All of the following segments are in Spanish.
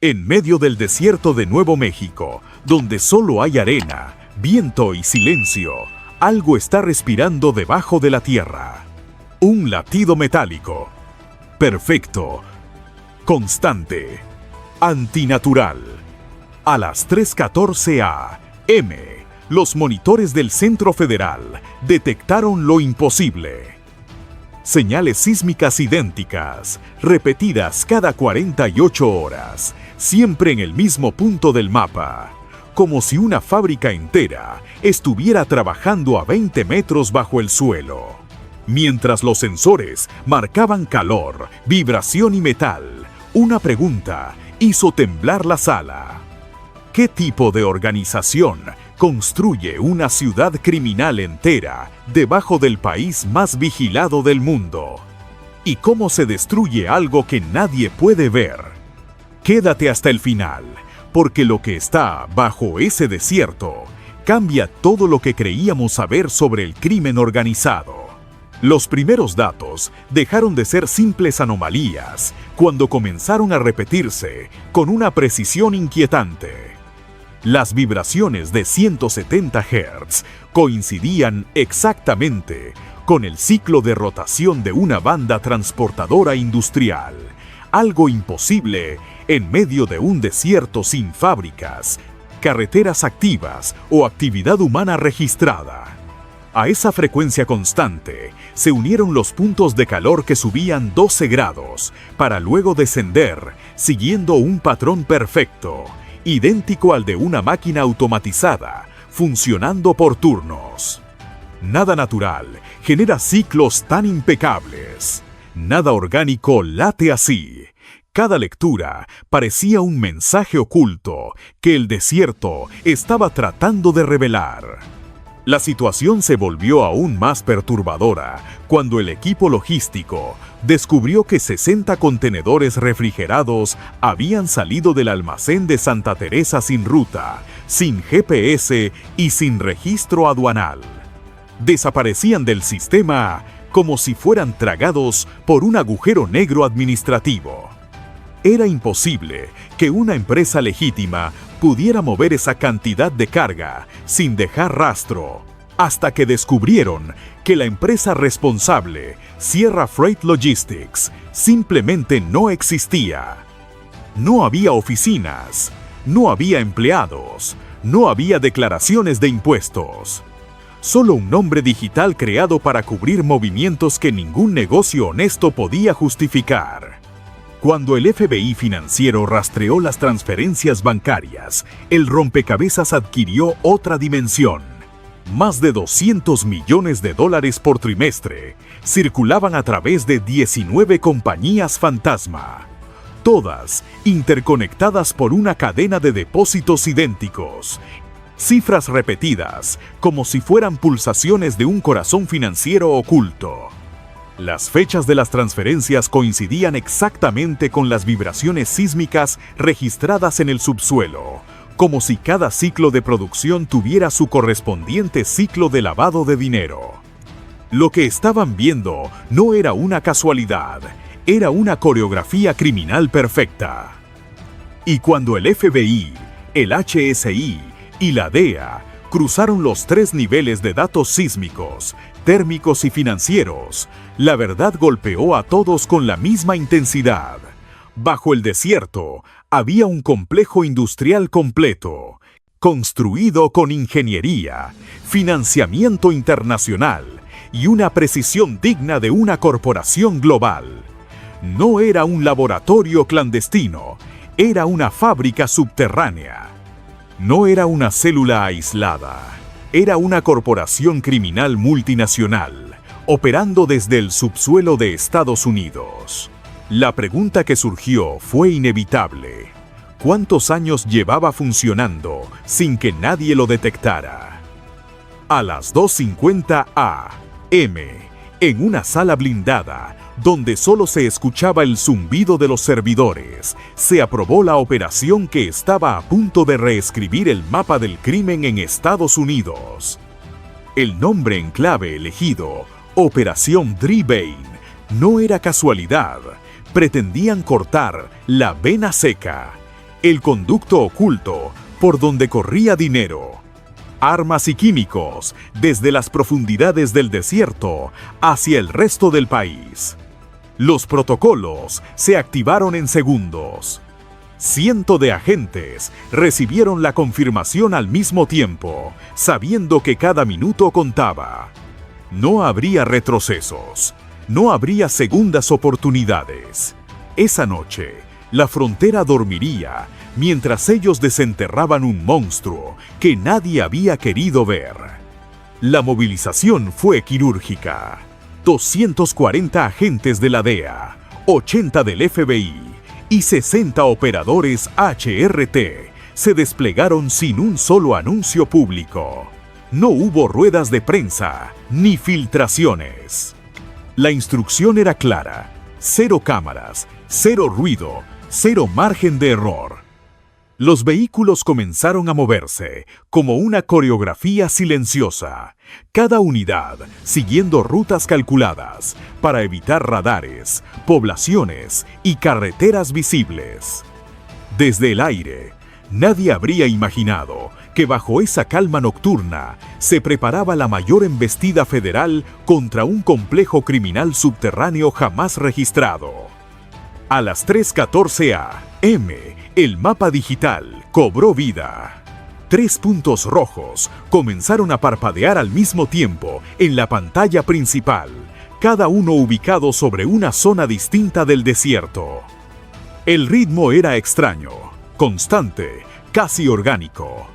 En medio del desierto de Nuevo México, donde solo hay arena, viento y silencio, algo está respirando debajo de la tierra. Un latido metálico. Perfecto. Constante. Antinatural. A las 3:14 a.m., los monitores del Centro Federal detectaron lo imposible. Señales sísmicas idénticas, repetidas cada 48 horas, siempre en el mismo punto del mapa, como si una fábrica entera estuviera trabajando a 20 metros bajo el suelo. Mientras los sensores marcaban calor, vibración y metal, una pregunta hizo temblar la sala. ¿Qué tipo de organización construye una ciudad criminal entera debajo del país más vigilado del mundo? ¿Y cómo se destruye algo que nadie puede ver? Quédate hasta el final, porque lo que está bajo ese desierto cambia todo lo que creíamos saber sobre el crimen organizado. Los primeros datos dejaron de ser simples anomalías cuando comenzaron a repetirse con una precisión inquietante. Las vibraciones de 170 Hz coincidían exactamente con el ciclo de rotación de una banda transportadora industrial, algo imposible en medio de un desierto sin fábricas, carreteras activas o actividad humana registrada. A esa frecuencia constante se unieron los puntos de calor que subían 12 grados para luego descender siguiendo un patrón perfecto, idéntico al de una máquina automatizada, funcionando por turnos. Nada natural genera ciclos tan impecables. Nada orgánico late así. Cada lectura parecía un mensaje oculto que el desierto estaba tratando de revelar. La situación se volvió aún más perturbadora cuando el equipo logístico descubrió que 60 contenedores refrigerados habían salido del almacén de Santa Teresa sin ruta, sin GPS y sin registro aduanal. Desaparecían del sistema como si fueran tragados por un agujero negro administrativo. Era imposible que una empresa legítima pudiera mover esa cantidad de carga sin dejar rastro, hasta que descubrieron que la empresa responsable, Sierra Freight Logistics, simplemente no existía. No había oficinas, no había empleados, no había declaraciones de impuestos. Solo un nombre digital creado para cubrir movimientos que ningún negocio honesto podía justificar. Cuando el FBI financiero rastreó las transferencias bancarias, el rompecabezas adquirió otra dimensión. Más de $200 millones por trimestre circulaban a través de 19 compañías fantasma, todas interconectadas por una cadena de depósitos idénticos. Cifras repetidas, como si fueran pulsaciones de un corazón financiero oculto. Las fechas de las transferencias coincidían exactamente con las vibraciones sísmicas registradas en el subsuelo, como si cada ciclo de producción tuviera su correspondiente ciclo de lavado de dinero. Lo que estaban viendo no era una casualidad, era una coreografía criminal perfecta. Y cuando el FBI, el HSI y la DEA cruzaron los 3 niveles de datos sísmicos, térmicos y financieros, la verdad golpeó a todos con la misma intensidad. Bajo el desierto había un complejo industrial completo, construido con ingeniería, financiamiento internacional y una precisión digna de una corporación global. No era un laboratorio clandestino, era una fábrica subterránea. No era una célula aislada, era una corporación criminal multinacional, operando desde el subsuelo de Estados Unidos. La pregunta que surgió fue inevitable. ¿Cuántos años llevaba funcionando sin que nadie lo detectara? A las 2:50 a.m., en una sala blindada, donde solo se escuchaba el zumbido de los servidores, se aprobó la operación que estaba a punto de reescribir el mapa del crimen en Estados Unidos. El nombre en clave elegido, Operación Drebane, no era casualidad. Pretendían cortar la vena seca, el conducto oculto por donde corría dinero. Armas y químicos desde las profundidades del desierto hacia el resto del país. Los protocolos se activaron en segundos. Cientos de agentes recibieron la confirmación al mismo tiempo, sabiendo que cada minuto contaba. No habría retrocesos, no habría segundas oportunidades. Esa noche, la frontera dormiría mientras ellos desenterraban un monstruo que nadie había querido ver. La movilización fue quirúrgica. 240 agentes de la DEA, 80 del FBI y 60 operadores HRT se desplegaron sin un solo anuncio público. No hubo ruedas de prensa ni filtraciones. La instrucción era clara: cero cámaras, cero ruido, cero margen de error. Los vehículos comenzaron a moverse como una coreografía silenciosa, cada unidad siguiendo rutas calculadas para evitar radares, poblaciones y carreteras visibles. Desde el aire, nadie habría imaginado que bajo esa calma nocturna se preparaba la mayor embestida federal contra un complejo criminal subterráneo jamás registrado. A las 3:14 a.m., el mapa digital cobró vida. 3 puntos rojos comenzaron a parpadear al mismo tiempo en la pantalla principal, cada uno ubicado sobre una zona distinta del desierto. El ritmo era extraño, constante, casi orgánico.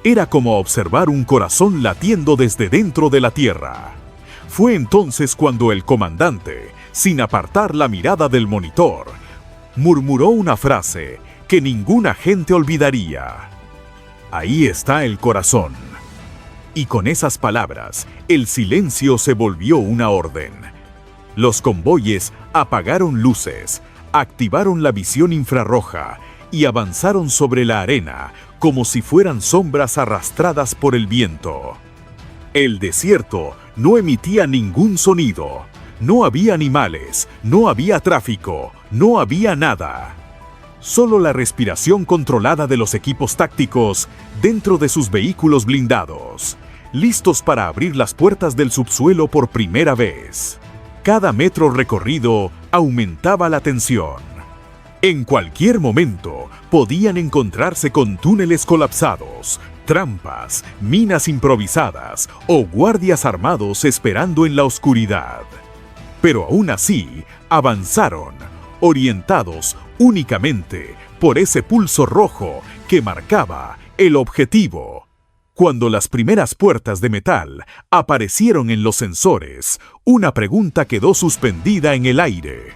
Era como observar un corazón latiendo desde dentro de la tierra. Fue entonces cuando el comandante, sin apartar la mirada del monitor, murmuró una frase que ningún agente olvidaría. Ahí está el corazón. Y con esas palabras, el silencio se volvió una orden. Los convoyes apagaron luces, activaron la visión infrarroja y avanzaron sobre la arena como si fueran sombras arrastradas por el viento. El desierto no emitía ningún sonido. No había animales, no había tráfico, no había nada. Solo la respiración controlada de los equipos tácticos dentro de sus vehículos blindados, listos para abrir las puertas del subsuelo por primera vez. Cada metro recorrido aumentaba la tensión. En cualquier momento podían encontrarse con túneles colapsados, trampas, minas improvisadas o guardias armados esperando en la oscuridad. Pero aún así, avanzaron, orientados únicamente por ese pulso rojo que marcaba el objetivo. Cuando las primeras puertas de metal aparecieron en los sensores, una pregunta quedó suspendida en el aire.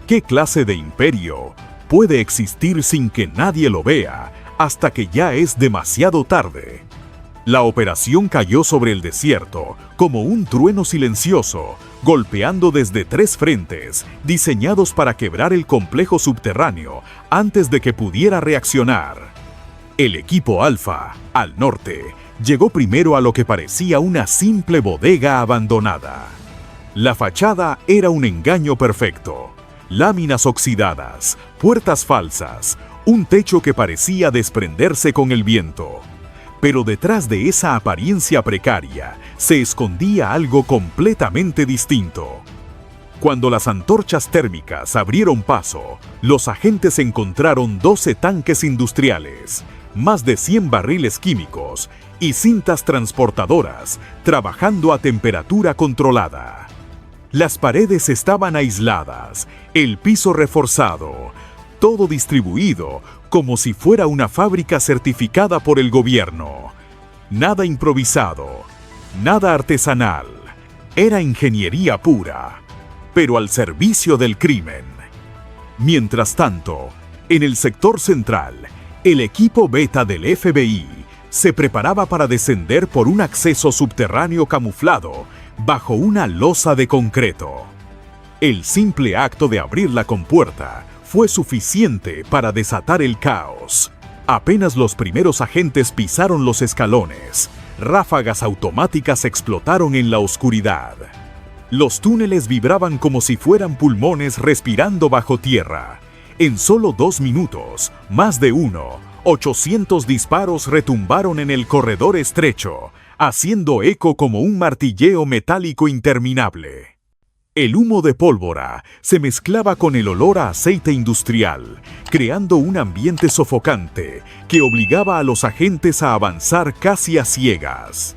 ¿Qué clase de imperio puede existir sin que nadie lo vea hasta que ya es demasiado tarde? La operación cayó sobre el desierto como un trueno silencioso, golpeando desde 3 frentes, diseñados para quebrar el complejo subterráneo antes de que pudiera reaccionar. El equipo Alfa, al norte, llegó primero a lo que parecía una simple bodega abandonada. La fachada era un engaño perfecto. Láminas oxidadas, puertas falsas, un techo que parecía desprenderse con el viento. Pero detrás de esa apariencia precaria se escondía algo completamente distinto. Cuando las antorchas térmicas abrieron paso, los agentes encontraron 12 tanques industriales, más de 100 barriles químicos y cintas transportadoras trabajando a temperatura controlada. Las paredes estaban aisladas, el piso reforzado, todo distribuido como si fuera una fábrica certificada por el gobierno. Nada improvisado, nada artesanal. Era ingeniería pura, pero al servicio del crimen. Mientras tanto, en el sector central, el equipo beta del FBI se preparaba para descender por un acceso subterráneo camuflado bajo una losa de concreto. El simple acto de abrir la compuerta fue suficiente para desatar el caos. Apenas los primeros agentes pisaron los escalones, ráfagas automáticas explotaron en la oscuridad. Los túneles vibraban como si fueran pulmones respirando bajo tierra. En solo 2 minutos, más de 800 disparos retumbaron en el corredor estrecho, haciendo eco como un martilleo metálico interminable. El humo de pólvora se mezclaba con el olor a aceite industrial, creando un ambiente sofocante que obligaba a los agentes a avanzar casi a ciegas.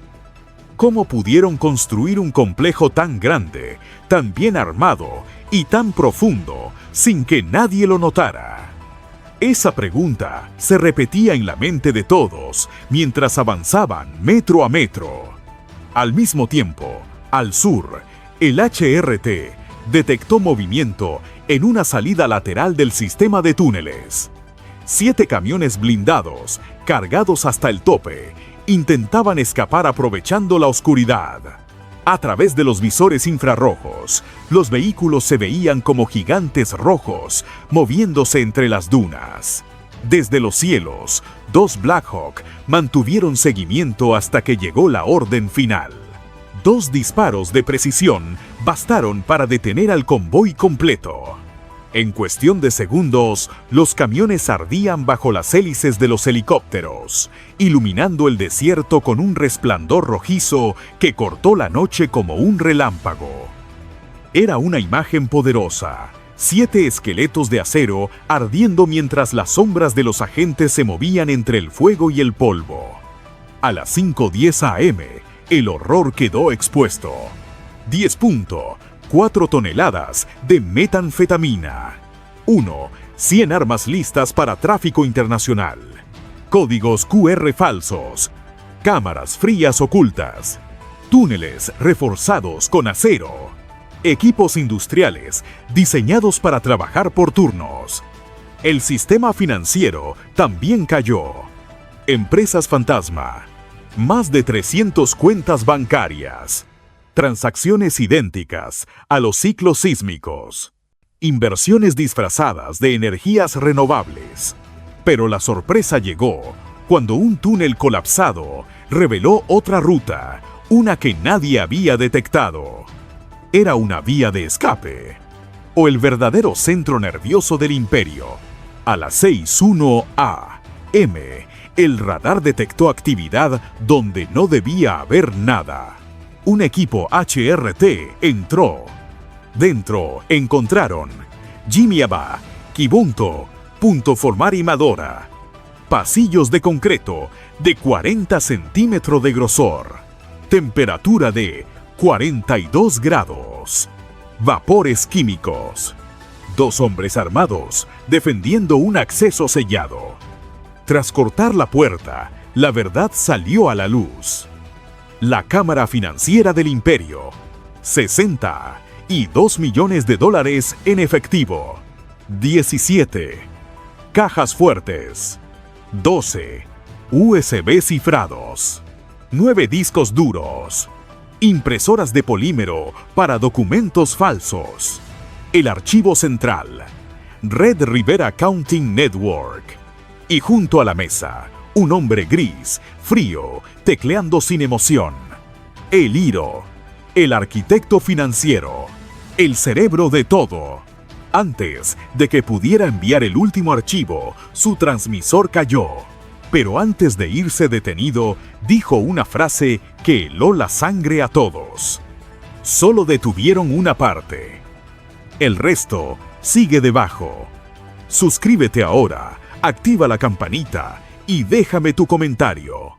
¿Cómo pudieron construir un complejo tan grande, tan bien armado y tan profundo sin que nadie lo notara? Esa pregunta se repetía en la mente de todos mientras avanzaban metro a metro. Al mismo tiempo, al sur, el HRT detectó movimiento en una salida lateral del sistema de túneles. 7 camiones blindados, cargados hasta el tope, intentaban escapar aprovechando la oscuridad. A través de los visores infrarrojos, los vehículos se veían como gigantes rojos moviéndose entre las dunas. Desde los cielos, 2 Black Hawk mantuvieron seguimiento hasta que llegó la orden final. 2 disparos de precisión bastaron para detener al convoy completo. En cuestión de segundos, los camiones ardían bajo las hélices de los helicópteros, iluminando el desierto con un resplandor rojizo que cortó la noche como un relámpago. Era una imagen poderosa, 7 esqueletos de acero ardiendo mientras las sombras de los agentes se movían entre el fuego y el polvo. A las 5:10 am, el horror quedó expuesto. 10.4 toneladas de metanfetamina. 100 armas listas para tráfico internacional. Códigos QR falsos. Cámaras frías ocultas. Túneles reforzados con acero. Equipos industriales diseñados para trabajar por turnos. El sistema financiero también cayó. Empresas fantasma. Más de 300 cuentas bancarias. Transacciones idénticas a los ciclos sísmicos. Inversiones disfrazadas de energías renovables. Pero la sorpresa llegó cuando un túnel colapsado reveló otra ruta, una que nadie había detectado. ¿Era una vía de escape? ¿O el verdadero centro nervioso del imperio? A las 6:01 am, el radar detectó actividad donde no debía haber nada. Un equipo HRT entró. Dentro encontraron Jimiaba, Kibunto, Punto Formar y Madora. Pasillos de concreto de 40 centímetros de grosor. Temperatura de 42 grados. Vapores químicos. 2 hombres armados defendiendo un acceso sellado. Tras cortar la puerta, la verdad salió a la luz. La cámara financiera del imperio. 62 millones de dólares en efectivo. 17 cajas fuertes. 12 USB cifrados. 9 discos duros. Impresoras de polímero para documentos falsos. El archivo central. Red River Accounting Network. Y junto a la mesa, un hombre gris, frío, tecleando sin emoción. El Hiro, el arquitecto financiero, el cerebro de todo. Antes de que pudiera enviar el último archivo, su transmisor cayó. Pero antes de irse detenido, dijo una frase que heló la sangre a todos. Solo detuvieron una parte. El resto sigue debajo. Suscríbete ahora, activa la campanita y déjame tu comentario.